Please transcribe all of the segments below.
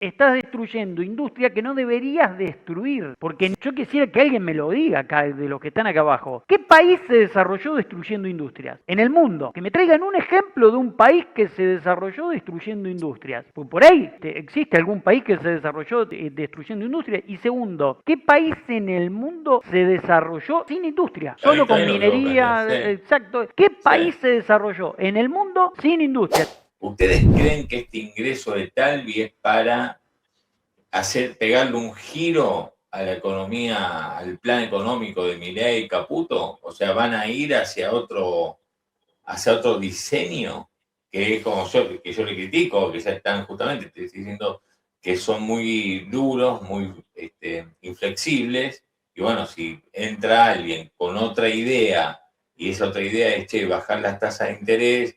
estás destruyendo industria que no deberías destruir. Porque yo quisiera que alguien me lo diga acá, de los que están acá abajo. ¿Qué país se desarrolló destruyendo industrias? En el mundo. Que me traigan un ejemplo de un país que se desarrolló destruyendo industrias. Pues por ahí existe algún país que se desarrolló destruyendo industrias. Y segundo, ¿qué país en el mundo se desarrolló sin industria? Solo Está con bien lo que vos minería, planteás, sí, exacto. ¿Qué sí. país se desarrolló en el mundo sin industria? ¿Ustedes creen que este ingreso de Talvi es para pegarle un giro a la economía, al plan económico de Milei y Caputo? O sea, ¿van a ir hacia otro diseño? Que es como que yo le critico, que ya están justamente, te estoy diciendo que son muy duros, muy inflexibles. Y bueno, si entra alguien con otra idea, y esa otra idea es, che, bajar las tasas de interés,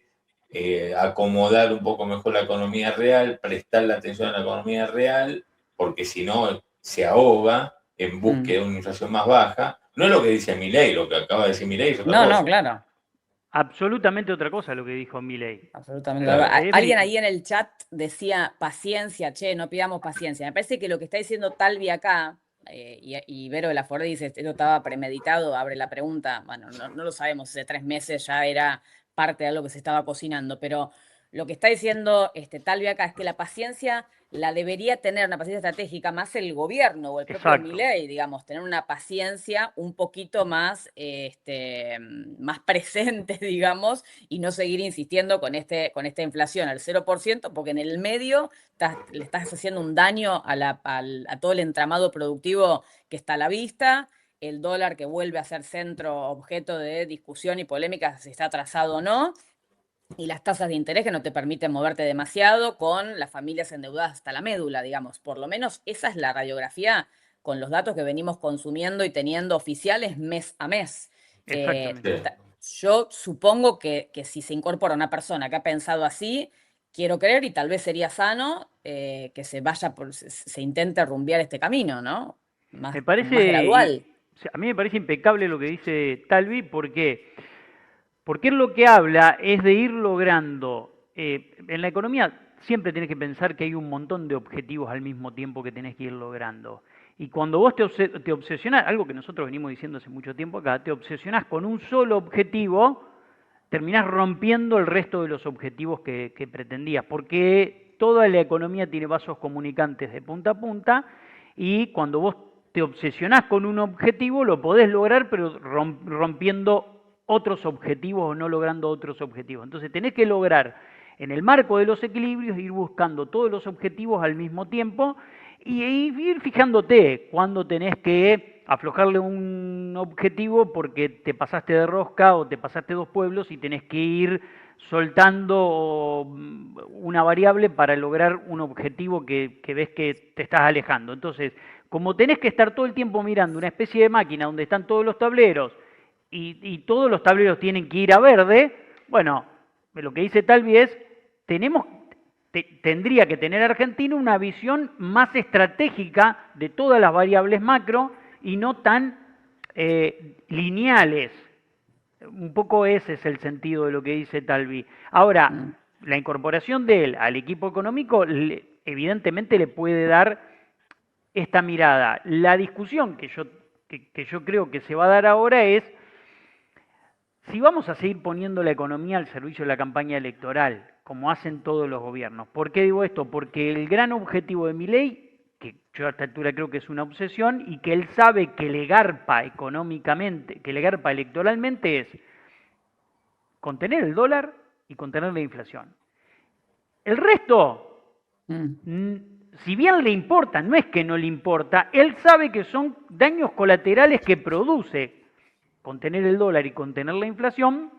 acomodar un poco mejor la economía real, prestar la atención a la economía real, porque si no se ahoga en búsqueda de una inflación más baja. No es lo que dice Milei, lo que acaba de decir Milei es otra No, no, cosa. claro. Absolutamente otra cosa lo que dijo Milei. Absolutamente. Claro. Alguien ahí en el chat decía paciencia, che, no pidamos paciencia. Me parece que lo que está diciendo Talvi acá, y Vero de la Forde dice, esto estaba premeditado, abre la pregunta. Bueno, no lo sabemos, hace 3 meses ya era parte de algo que se estaba cocinando, pero lo que está diciendo Talvi acá es que la paciencia la debería tener, una paciencia estratégica, más el gobierno o el propio Exacto. Milei, digamos, tener una paciencia un poquito más, más presente, digamos, y no seguir insistiendo con esta inflación al 0%, porque en el medio le estás haciendo un daño a todo el entramado productivo que está a la vista, el dólar que vuelve a ser centro, objeto de discusión y polémica si está atrasado o no, y las tasas de interés que no te permiten moverte demasiado, con las familias endeudadas hasta la médula, digamos. Por lo menos esa es la radiografía con los datos que venimos consumiendo y teniendo oficiales mes a mes. Exactamente. Yo supongo que si se incorpora una persona que ha pensado así, quiero creer, y tal vez sería sano, que se vaya, se intente rumbear este camino, ¿no? Me Más parece, gradual. a mí me parece impecable lo que dice Talvi, porque él lo que habla es de ir logrando, en la economía siempre tenés que pensar que hay un montón de objetivos al mismo tiempo que tenés que ir logrando. Y cuando vos te obsesionás, algo que nosotros venimos diciendo hace mucho tiempo acá, te obsesionás con un solo objetivo, terminás rompiendo el resto de los objetivos que pretendías, porque toda la economía tiene vasos comunicantes de punta a punta, y cuando vos te obsesionás con un objetivo, lo podés lograr, pero rompiendo otros objetivos o no logrando otros objetivos. Entonces tenés que lograr, en el marco de los equilibrios, ir buscando todos los objetivos al mismo tiempo y ir fijándote cuándo tenés que aflojarle un objetivo porque te pasaste de rosca o te pasaste 2 pueblos y tenés que ir soltando una variable para lograr un objetivo que ves que te estás alejando. Entonces, como tenés que estar todo el tiempo mirando una especie de máquina donde están todos los tableros y todos los tableros tienen que ir a verde, bueno, lo que dice Talvi es, tendría que tener Argentina una visión más estratégica de todas las variables macro y no tan lineales. Un poco ese es el sentido de lo que dice Talvi. Ahora, la incorporación de él al equipo económico evidentemente le puede dar esta mirada. La discusión que yo creo que se va a dar ahora es si vamos a seguir poniendo la economía al servicio de la campaña electoral, como hacen todos los gobiernos. ¿Por qué digo esto? Porque el gran objetivo de Milei, que yo a esta altura creo que es una obsesión, y que él sabe que le garpa económicamente, que le garpa electoralmente, es contener el dólar y contener la inflación. El resto, si bien le importa, no es que no le importa, él sabe que son daños colaterales que produce contener el dólar y contener la inflación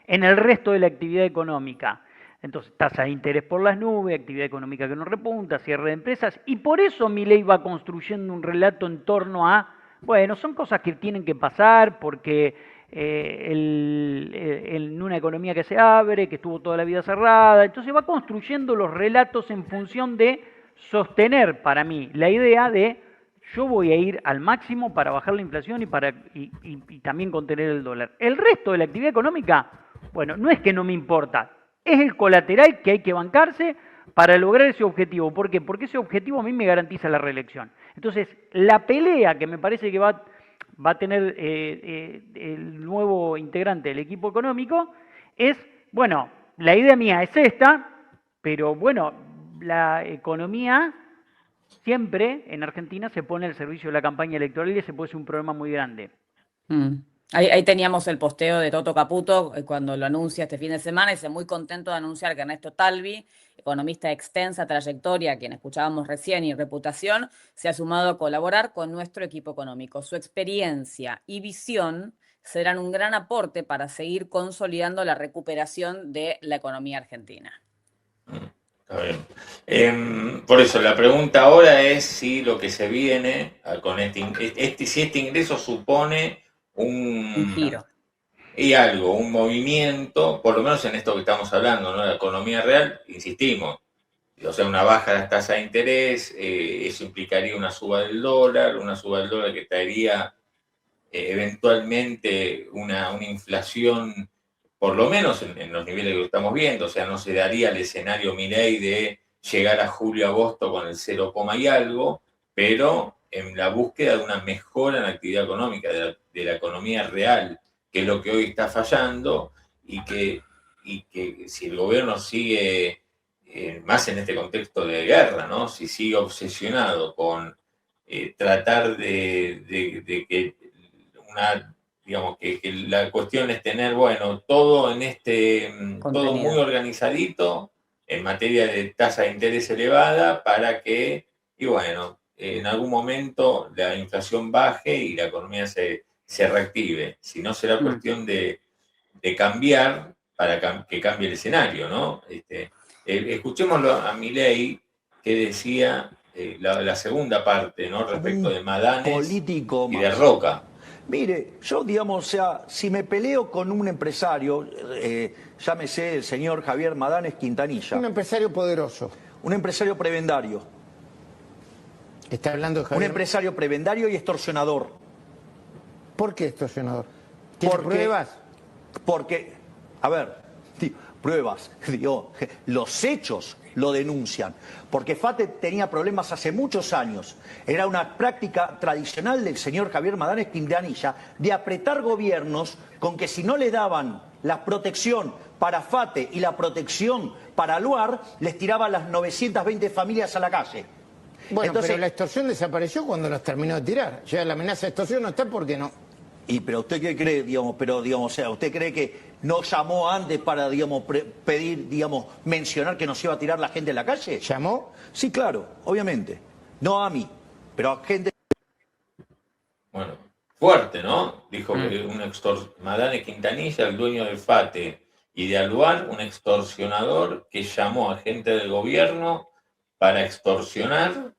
en el resto de la actividad económica. Entonces, tasa de interés por las nubes, actividad económica que no repunta, cierre de empresas, y por eso Milei va construyendo un relato en torno a, bueno, son cosas que tienen que pasar porque en una economía que se abre, que estuvo toda la vida cerrada, entonces va construyendo los relatos en función de sostener, para mí, la idea de yo voy a ir al máximo para bajar la inflación y también contener el dólar. El resto de la actividad económica, bueno, no es que no me importa, es el colateral que hay que bancarse para lograr ese objetivo. ¿Por qué? Porque ese objetivo a mí me garantiza la reelección. Entonces, la pelea que me parece que va a tener el nuevo integrante del equipo económico es, bueno, la idea mía es esta, pero bueno, la economía siempre en Argentina se pone al servicio de la campaña electoral y ese puede ser un problema muy grande. Ahí teníamos el posteo de Toto Caputo cuando lo anuncia este fin de semana, y dice muy contento de anunciar que Ernesto Talvi, economista de extensa trayectoria, a quien escuchábamos recién, y reputación, se ha sumado a colaborar con nuestro equipo económico. Su experiencia y visión serán un gran aporte para seguir consolidando la recuperación de la economía argentina. Está bien. Por eso la pregunta ahora es si lo que se viene con si este ingreso supone Un giro. Y algo, un movimiento, por lo menos en esto que estamos hablando, ¿no? La economía real, insistimos, o sea, una baja de las tasas de interés, eso implicaría una suba del dólar que traería eventualmente una inflación, por lo menos en los niveles que estamos viendo, o sea, no se daría el escenario Milei de llegar a julio-agosto con el 0, y algo, pero en la búsqueda de una mejora en la actividad económica, de la economía real, que es lo que hoy está fallando, y que si el gobierno sigue, más en este contexto de guerra, ¿no? Si sigue obsesionado con tratar de que digamos que la cuestión es tener, bueno, todo todo muy organizadito en materia de tasa de interés elevada para que, y bueno, en algún momento la inflación baje y la economía se reactive. Si no, será cuestión de cambiar para que cambie el escenario, ¿no? Escuchémoslo a Milei, que decía la segunda parte, ¿no? Respecto de Madanes político y de Roca. Mire, yo, digamos, o sea, si me peleo con un empresario, llámese el señor Javier Madanes Quintanilla. Un empresario poderoso. Un empresario prebendario. ¿Está hablando de Javier? Un empresario prebendario y extorsionador. ¿Por qué extorsionador? ¿Tiene pruebas? Porque, a ver, pruebas, digo, los hechos lo denuncian. Porque FATE tenía problemas hace muchos años. Era una práctica tradicional del señor Javier Madanes Quintanilla de apretar gobiernos con que si no le daban la protección para FATE y la protección para Luar, les tiraban las 920 familias a la calle. Bueno, entonces, pero la extorsión desapareció cuando las terminó de tirar. Ya la amenaza de extorsión no está porque no. Pero usted qué cree, digamos, o sea, ¿usted cree que no llamó antes para, digamos, pedir, digamos, mencionar que nos iba a tirar la gente en la calle? ¿Llamó? Sí, claro, obviamente. No a mí, pero a gente. Bueno, fuerte, ¿no? Dijo que Madanes Quintanilla, el dueño del FATE y de Aluar, un extorsionador que llamó a gente del gobierno para extorsionar,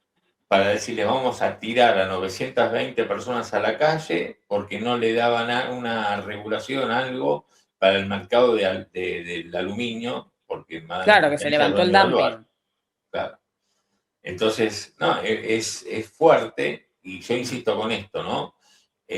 para decirle vamos a tirar a 920 personas a la calle porque no le daban una regulación, algo para el mercado del aluminio, porque claro, que se levantó el dumping. Claro. Entonces, no, es fuerte, y yo insisto con esto, ¿no?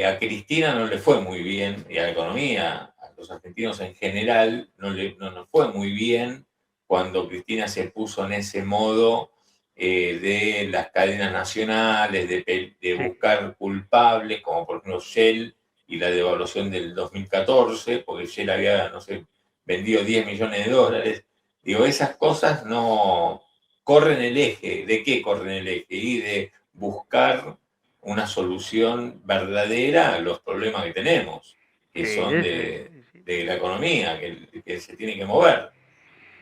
A Cristina no le fue muy bien, y a la economía, a los argentinos en general, no nos fue muy bien cuando Cristina se puso en ese modo de las cadenas nacionales, de buscar culpables, como por ejemplo Shell y la devaluación del 2014, porque Shell había, no sé, vendido 10 millones de dólares. Digo, esas cosas no corren el eje. ¿De qué corren el eje? Y de buscar una solución verdadera a los problemas que tenemos, que son de la economía, que se tiene que mover.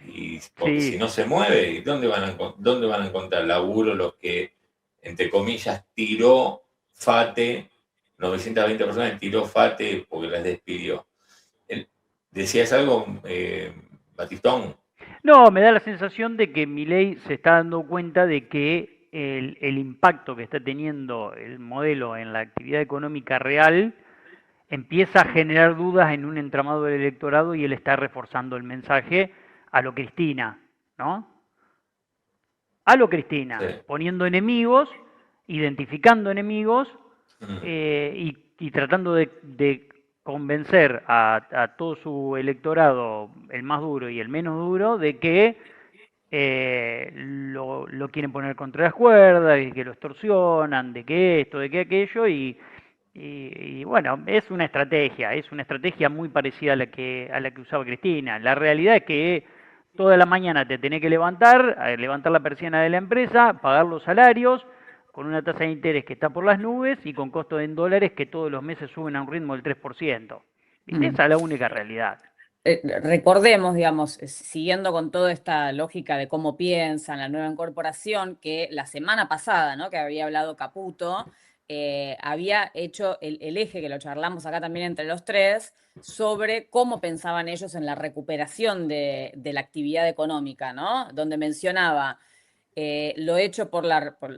Y porque si no se mueve, ¿dónde van a encontrar laburo los que, entre comillas, tiró FATE, 920 personas tiró FATE porque las despidió? ¿Decías algo, Batistón? No, me da la sensación de que Milei se está dando cuenta de que el impacto que está teniendo el modelo en la actividad económica real empieza a generar dudas en un entramado del electorado y él está reforzando el mensaje a lo Cristina, ¿no? A lo Cristina, sí. Poniendo enemigos, identificando enemigos y tratando de convencer a todo su electorado, el más duro y el menos duro, de que lo quieren poner contra las cuerdas, y que lo extorsionan, de que esto, de que aquello, y bueno, es una estrategia muy parecida a la que usaba Cristina. La realidad es que toda la mañana te tenés que levantar la persiana de la empresa, pagar los salarios, con una tasa de interés que está por las nubes y con costos en dólares que todos los meses suben a un ritmo del 3%. ¿Viste? Esa es la única realidad. Recordemos, digamos, siguiendo con toda esta lógica de cómo piensan la nueva incorporación, que la semana pasada, ¿no?, que había hablado Caputo, había hecho el eje, que lo charlamos acá también entre los tres, sobre cómo pensaban ellos en la recuperación de la actividad económica, ¿no? Donde mencionaba lo hecho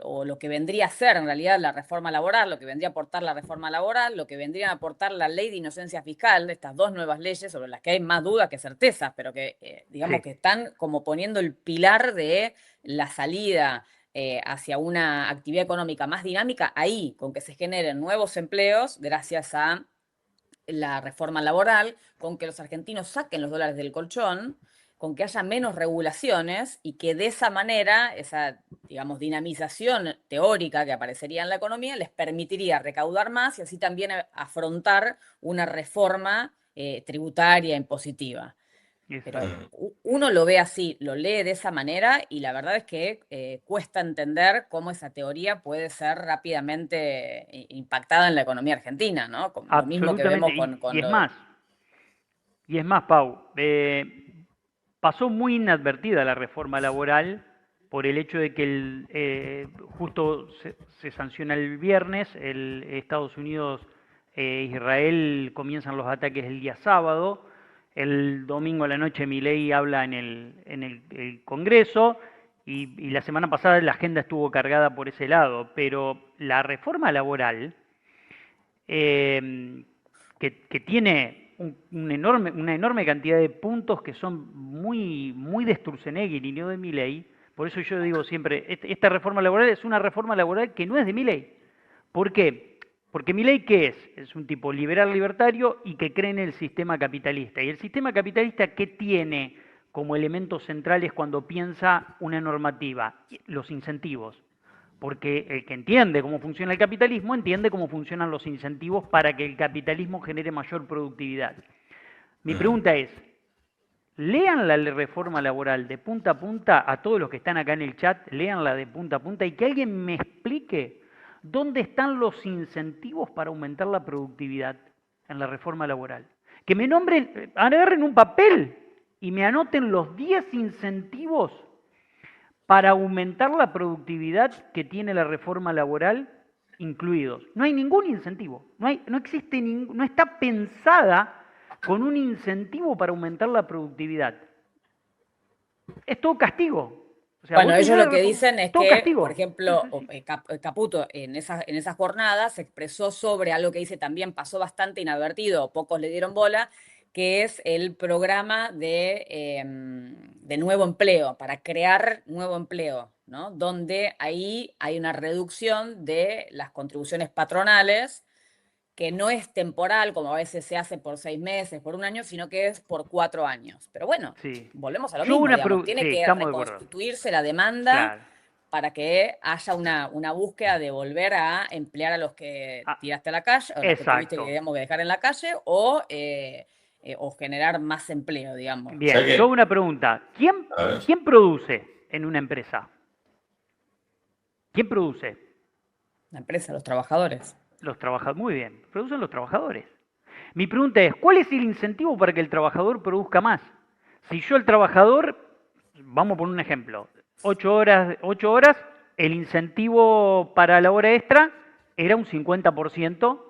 o lo que vendría a ser en realidad la reforma laboral, lo que vendría a aportar la reforma laboral, lo que vendría a aportar la ley de inocencia fiscal, estas dos nuevas leyes sobre las que hay más dudas que certezas, pero que digamos que están como poniendo el pilar de la salida hacia una actividad económica más dinámica, ahí, con que se generen nuevos empleos gracias a la reforma laboral, con que los argentinos saquen los dólares del colchón, con que haya menos regulaciones y que de esa manera, esa, digamos, dinamización teórica que aparecería en la economía les permitiría recaudar más y así también afrontar una reforma tributaria impositiva. Pero uno lo ve así, lo lee de esa manera y la verdad es que cuesta entender cómo esa teoría puede ser rápidamente impactada en la economía argentina, ¿no? Como lo mismo que vemos con y es más, Pau, pasó muy inadvertida la reforma laboral por el hecho de que justo se sanciona el viernes, Estados Unidos e Israel comienzan los ataques el día sábado. El domingo a la noche Milei habla en el Congreso y la semana pasada la agenda estuvo cargada por ese lado, pero la reforma laboral, que tiene una enorme cantidad de puntos que son muy de Sturzenegger y no de Milei, por eso yo digo siempre, esta reforma laboral es una reforma laboral que no es de Milei. ¿Por qué? Porque Milei, ¿qué es? Es un tipo liberal libertario y que cree en el sistema capitalista. ¿Y el sistema capitalista qué tiene como elementos centrales cuando piensa una normativa? Los incentivos. Porque el que entiende cómo funciona el capitalismo, entiende cómo funcionan los incentivos para que el capitalismo genere mayor productividad. Mi pregunta es, lean la reforma laboral de punta a punta, a todos los que están acá en el chat, leanla de punta a punta y que alguien me explique ¿dónde están los incentivos para aumentar la productividad en la reforma laboral? Que me nombren, agarren un papel y me anoten los 10 incentivos para aumentar la productividad que tiene la reforma laboral incluidos. No hay ningún incentivo, no existe no está pensada con un incentivo para aumentar la productividad. Es todo castigo. O sea, bueno, ellos lo que dicen es que, castigo. Por ejemplo, Caputo en esas jornadas se expresó sobre algo que dice también pasó bastante inadvertido, pocos le dieron bola, que es el programa de nuevo empleo, para crear nuevo empleo, ¿no? Donde ahí hay una reducción de las contribuciones patronales, que no es temporal, como a veces se hace por 6 meses, por un año, sino que es por 4 años. Pero bueno, volvemos a lo mismo, digamos, tiene que reconstituirse la demanda para que haya una búsqueda de volver a emplear a los que tiraste a la calle, o los que tuviste que, digamos, que dejar en la calle, o generar más empleo, digamos. Bien, yo una pregunta. ¿Quién produce en una empresa? ¿Quién produce? La empresa, los trabajadores. Los trabajadores, muy bien, producen los trabajadores. Mi pregunta es, ¿cuál es el incentivo para que el trabajador produzca más? Si yo el trabajador, vamos a poner un ejemplo, 8 horas, el incentivo para la hora extra era un 50%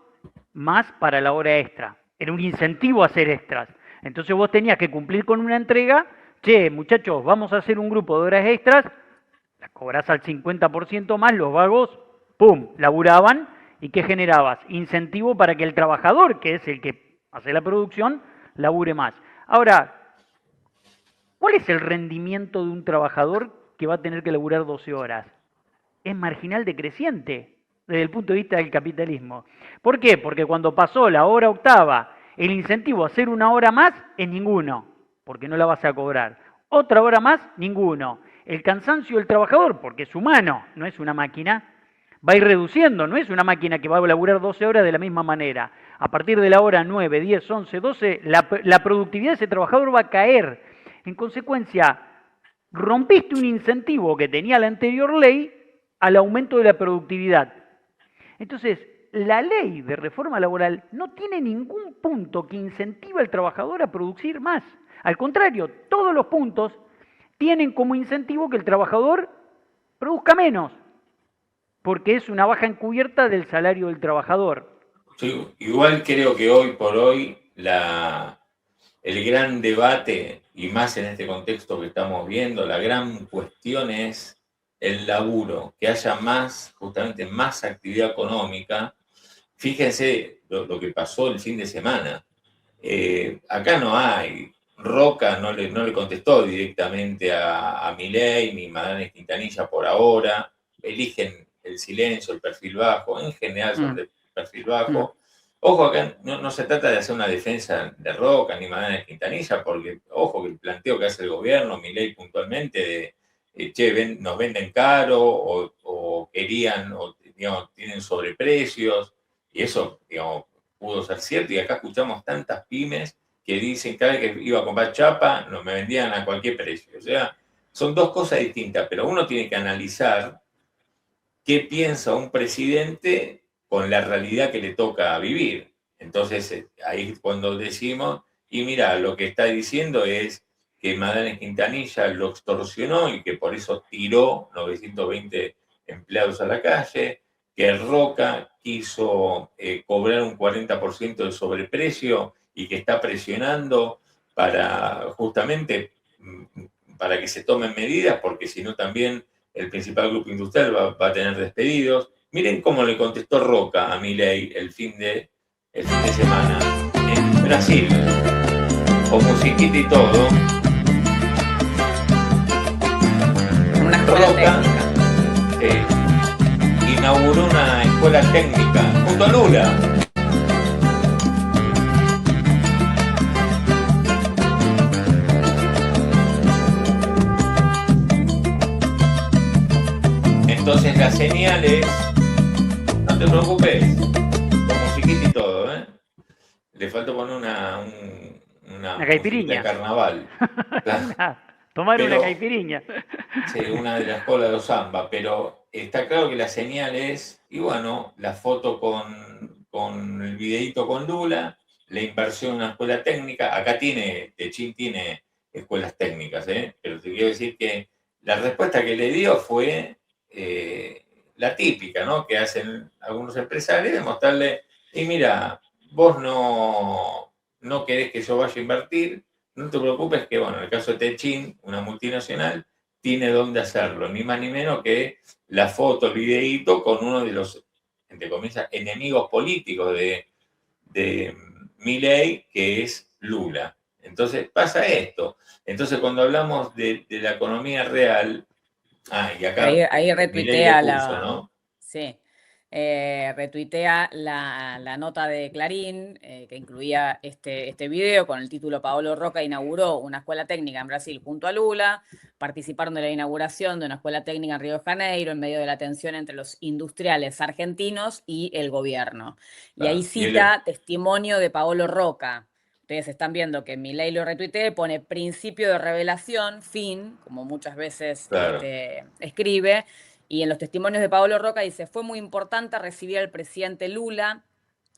más para la hora extra. Era un incentivo a hacer extras. Entonces vos tenías que cumplir con una entrega, che, muchachos, vamos a hacer un grupo de horas extras, las cobrás al 50% más, los vagos, ¡pum!, laburaban. ¿Y qué generabas? Incentivo para que el trabajador, que es el que hace la producción, labure más. Ahora, ¿cuál es el rendimiento de un trabajador que va a tener que laburar 12 horas? Es marginal decreciente desde el punto de vista del capitalismo. ¿Por qué? Porque cuando pasó la hora octava, el incentivo a hacer una hora más es ninguno, porque no la vas a cobrar. Otra hora más, ninguno. el cansancio del trabajador, porque es humano, no es una máquina, va a ir reduciendo, no es una máquina que va a laburar 12 horas de la misma manera. A partir de la hora 9, 10, 11, 12, la productividad de ese trabajador va a caer. En consecuencia, rompiste un incentivo que tenía la anterior ley al aumento de la productividad. Entonces, la ley de reforma laboral no tiene ningún punto que incentive al trabajador a producir más. Al contrario, todos los puntos tienen como incentivo que el trabajador produzca menos, porque es una baja encubierta del salario del trabajador. Sí, igual creo que hoy por hoy el gran debate, y más en este contexto que estamos viendo, la gran cuestión es el laburo, que haya justamente más actividad económica. Fíjense lo que pasó el fin de semana. Acá no hay. Roca no le contestó directamente a Milei ni Madame Quintanilla por ahora. Eligen el silencio, el perfil bajo. En general son de perfil bajo. Ojo, acá no se trata de hacer una defensa de Roca ni Madame Quintanilla, porque, ojo, que el planteo que hace el gobierno, Milei puntualmente, de nos venden caro o querían, o digamos, tienen sobreprecios, y eso, digamos, pudo ser cierto. Y acá escuchamos tantas pymes que dicen cada vez que iba a comprar chapa, no me vendían a cualquier precio. O sea, son dos cosas distintas, pero uno tiene que analizar qué piensa un presidente con la realidad que le toca vivir. Entonces, ahí es cuando decimos, y mira, lo que está diciendo es que Madame Quintanilla lo extorsionó y que por eso tiró 920 empleados a la calle, que Roca quiso cobrar un 40% de sobreprecio y que está presionando justamente para que se tomen medidas, porque si no también el principal grupo industrial va a tener despedidos. Miren cómo le contestó Roca a Milei el fin de semana en Brasil, con musiquita y todo. Roca inauguró una escuela técnica junto a Lula. Entonces la señal es, no te preocupes, con musiquita y todo, ¿eh? Le faltó poner una caipirinha de carnaval. Tomar una caipirinha. Sí, una de las colas de Zamba, pero está claro que la señal es, y bueno, la foto con el videíto con Lula, la inversión en una escuela técnica. Acá Techín tiene escuelas técnicas, pero te quiero decir que la respuesta que le dio fue la típica, ¿no? Que hacen algunos empresarios, de mostrarle, y mira, vos no querés que yo vaya a invertir, no te preocupes que, bueno, en el caso de Techín, una multinacional, tiene dónde hacerlo, ni más ni menos que la foto, el videíto con uno de los, entre comillas, enemigos políticos de Milei, que es Lula. Entonces pasa esto. Entonces cuando hablamos de la economía real, y acá ahí retuitea ¿no? Sí. Retuitea la nota de Clarín que incluía este video con el título Paolo Roca inauguró una escuela técnica en Brasil junto a Lula. Participaron de la inauguración de una escuela técnica en Río de Janeiro en medio de la tensión entre los industriales argentinos y el gobierno. Y ahí cita testimonio de Paolo Roca. Ustedes están viendo que Milei lo retuitea, pone principio de revelación, fin, como muchas veces escribe. Y en los testimonios de Paolo Roca dice, fue muy importante recibir al presidente Lula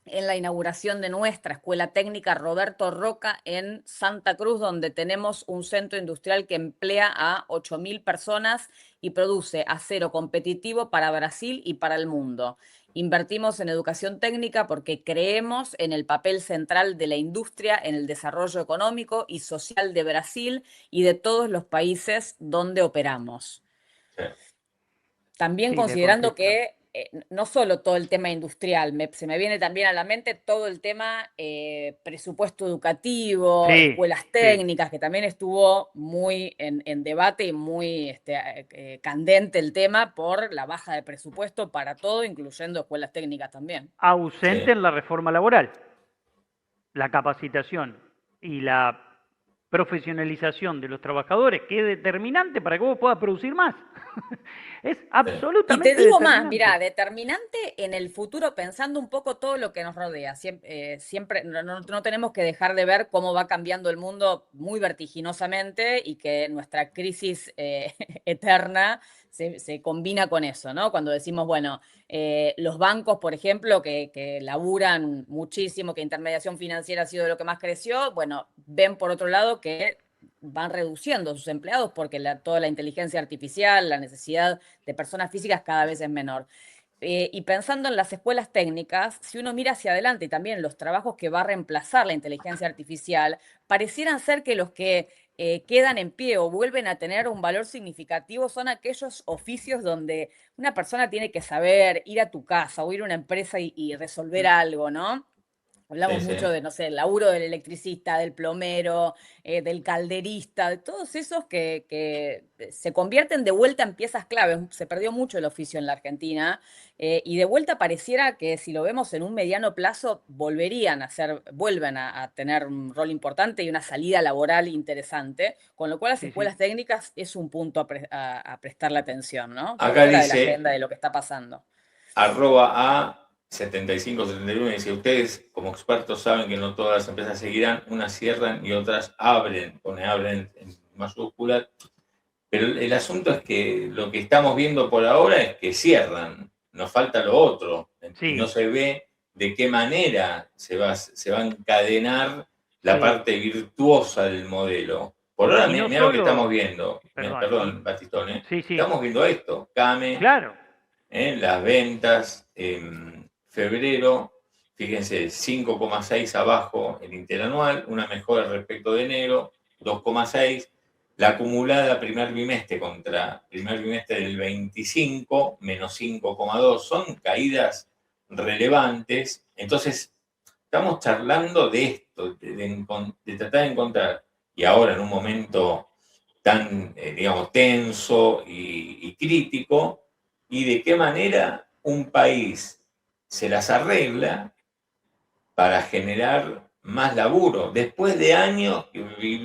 en la inauguración de nuestra escuela técnica Roberto Roca en Santa Cruz, donde tenemos un centro industrial que emplea a 8.000 personas y produce acero competitivo para Brasil y para el mundo. Invertimos en educación técnica porque creemos en el papel central de la industria en el desarrollo económico y social de Brasil y de todos los países donde operamos. Sí. También considerando que no solo todo el tema industrial, se me viene también a la mente todo el tema presupuesto educativo, escuelas técnicas, que también estuvo muy en debate y muy candente el tema por la baja de presupuesto para todo, incluyendo escuelas técnicas también. Ausente en la reforma laboral, la capacitación y la profesionalización de los trabajadores que es determinante para que vos puedas producir más. Es Y absolutamente te digo más, determinante. mira, determinante en el futuro, pensando un poco todo lo que nos rodea. Siempre no tenemos que dejar de ver cómo va cambiando el mundo muy vertiginosamente y que nuestra crisis eterna se combina con eso, ¿no? Cuando decimos, bueno, los bancos, por ejemplo, que laburan muchísimo, que intermediación financiera ha sido lo que más creció, bueno, ven por otro lado que van reduciendo sus empleados porque toda la inteligencia artificial, la necesidad de personas físicas cada vez es menor. Y pensando en las escuelas técnicas, si uno mira hacia adelante y también los trabajos que va a reemplazar la inteligencia artificial, parecieran ser que los que quedan en pie o vuelven a tener un valor significativo son aquellos oficios donde una persona tiene que saber ir a tu casa o ir a una empresa y resolver algo, ¿no? Hablamos Sí, mucho sí. de, no sé, el laburo del electricista, del plomero, del calderista, de todos esos que se convierten de vuelta en piezas claves. Se perdió mucho el oficio en la Argentina y de vuelta pareciera que si lo vemos en un mediano plazo vuelven a tener un rol importante y una salida laboral interesante, con lo cual las Sí, sí. escuelas técnicas es un punto a prestarle atención, ¿no? Por Acá fuera de la dice agenda de lo que está pasando. @a7571 dice, ustedes como expertos saben que no todas las empresas seguirán, unas cierran y otras abren, pone abren en mayúsculas, pero el asunto es que lo que estamos viendo por ahora es que cierran, nos falta lo otro, y no Sí, se ve de qué manera se va a encadenar la sí. parte virtuosa del modelo. Por ahora, Y no mira lo que estamos solo, viendo, perdón, perdón, Batistone, sí, sí, estamos viendo esto, Came, claro. las ventas en febrero, fíjense, 5,6 abajo el interanual, una mejora respecto de enero, 2,6. La acumulada primer bimestre contra primer bimestre del 25, menos 5,2, son caídas relevantes. Entonces, estamos charlando de esto, de tratar de encontrar, y ahora en un momento tan, digamos, tenso y crítico, y de qué manera un país se las arregla para generar más laburo, después de años que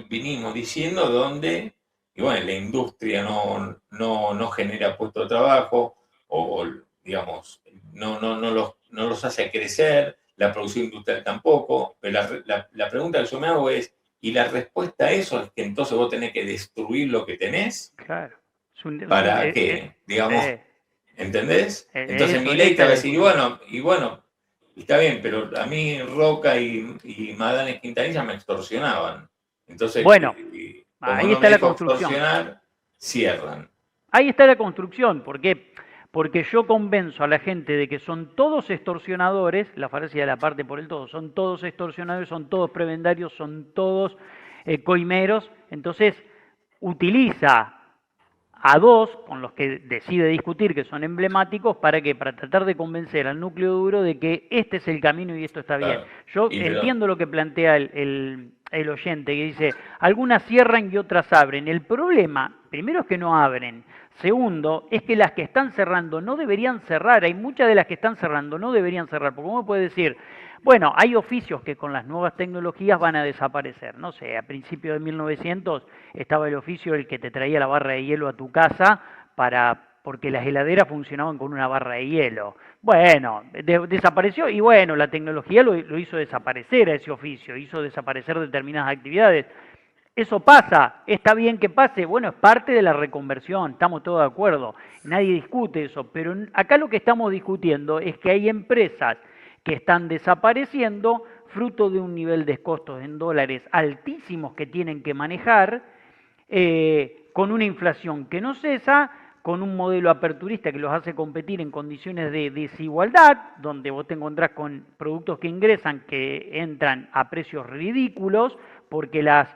vinimos diciendo donde, y bueno, la industria no genera puestos de trabajo, o digamos, no los hace crecer, la producción industrial tampoco, pero la pregunta que yo me hago es, ¿y la respuesta a eso es que entonces vos tenés que destruir lo que tenés? Claro. ¿Para qué? Digamos, ¿entendés? Entonces Eso, Milei te esa es va a la decir, discusión. y bueno, está bien, pero a mí Roca y Madame Quintanilla me extorsionaban. Entonces, Bueno, como ahí no está me la dejo construcción. extorsionar, cierran. Ahí está la construcción. ¿Por qué? Porque yo convenzo a la gente de que son todos extorsionadores, la falacia de la parte por el todo, son todos extorsionadores, son todos prebendarios, son todos coimeros. Entonces, utiliza a dos con los que decide discutir, que son emblemáticos, ¿para qué? Para tratar de convencer al núcleo duro de que este es el camino y esto está bien. Claro. Yo Pero, entiendo lo que plantea el oyente, que dice, algunas cierran y otras abren. El problema, primero, es que no abren. Segundo, es que las que están cerrando no deberían cerrar. Hay muchas de las que están cerrando no deberían cerrar. Porque uno puede decir, bueno, hay oficios que con las nuevas tecnologías van a desaparecer. No sé, a principios de 1900 estaba el oficio del que te traía la barra de hielo a tu casa porque las heladeras funcionaban con una barra de hielo. Bueno, desapareció y bueno, la tecnología lo hizo desaparecer a ese oficio, hizo desaparecer determinadas actividades. Eso pasa, está bien que pase, bueno, es parte de la reconversión, estamos todos de acuerdo, nadie discute eso, pero acá lo que estamos discutiendo es que hay empresas que están desapareciendo fruto de un nivel de costos en dólares altísimos que tienen que manejar, con una inflación que no cesa, con un modelo aperturista que los hace competir en condiciones de desigualdad, donde vos te encontrás con productos que ingresan que entran a precios ridículos, porque las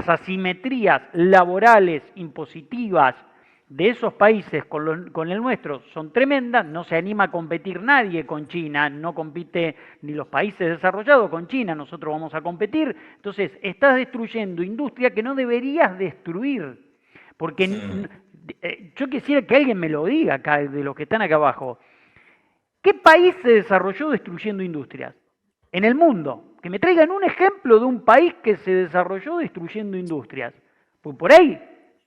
asimetrías laborales impositivas de esos países con el nuestro son tremendas, no se anima a competir nadie con China, no compite ni los países desarrollados con China, nosotros vamos a competir, entonces estás destruyendo industria que no deberías destruir, porque yo quisiera que alguien me lo diga acá, de los que están acá abajo, ¿qué país se desarrolló destruyendo industrias? En el mundo. que me traigan un ejemplo de un país que se desarrolló destruyendo industrias. Pues por ahí,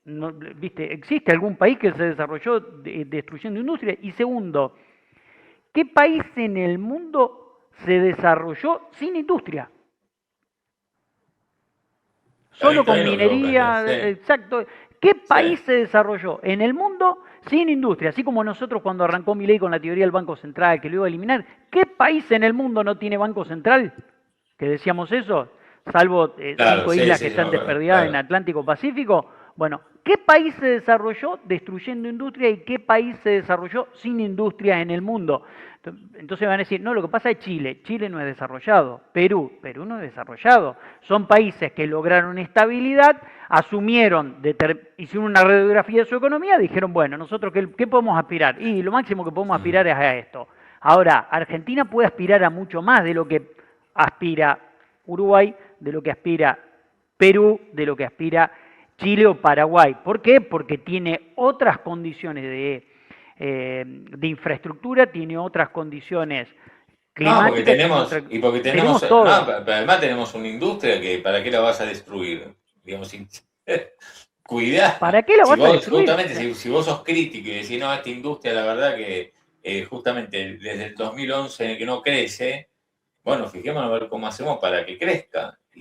no, ¿viste? ¿Existe algún país que se desarrolló destruyendo industrias? Y segundo, ¿qué país en el mundo se desarrolló sin industria? Solo con minería, exacto. ¿Qué país se desarrolló en el mundo sin industria? Así como nosotros cuando arrancó Milei con la teoría del Banco Central, que lo iba a eliminar, ¿qué país en el mundo no tiene Banco Central? Que decíamos eso, salvo 5 islas que están desperdigadas en Atlántico Pacífico. Bueno, ¿qué país se desarrolló destruyendo industria y qué país se desarrolló sin industria en el mundo? Entonces van a decir, no, lo que pasa es Chile. Chile no es desarrollado. Perú no es desarrollado. Son países que lograron estabilidad, asumieron, hicieron una radiografía de su economía, dijeron, bueno, nosotros ¿qué podemos aspirar? Y lo máximo que podemos aspirar es a esto. Ahora, Argentina puede aspirar a mucho más de lo que aspira Uruguay, de lo que aspira Perú, de lo que aspira Chile o Paraguay. ¿Por qué? Porque tiene otras condiciones de infraestructura, tiene otras condiciones climáticas. Porque tenemos todo. Pero además tenemos una industria que ¿para qué la vas a destruir? Digamos, cuidado. ¿Para qué la vas a destruir? Justamente, si vos sos crítico y decís, no, esta industria, la verdad que justamente desde el 2011 que no crece, bueno, fijémonos a ver cómo hacemos para que crezca.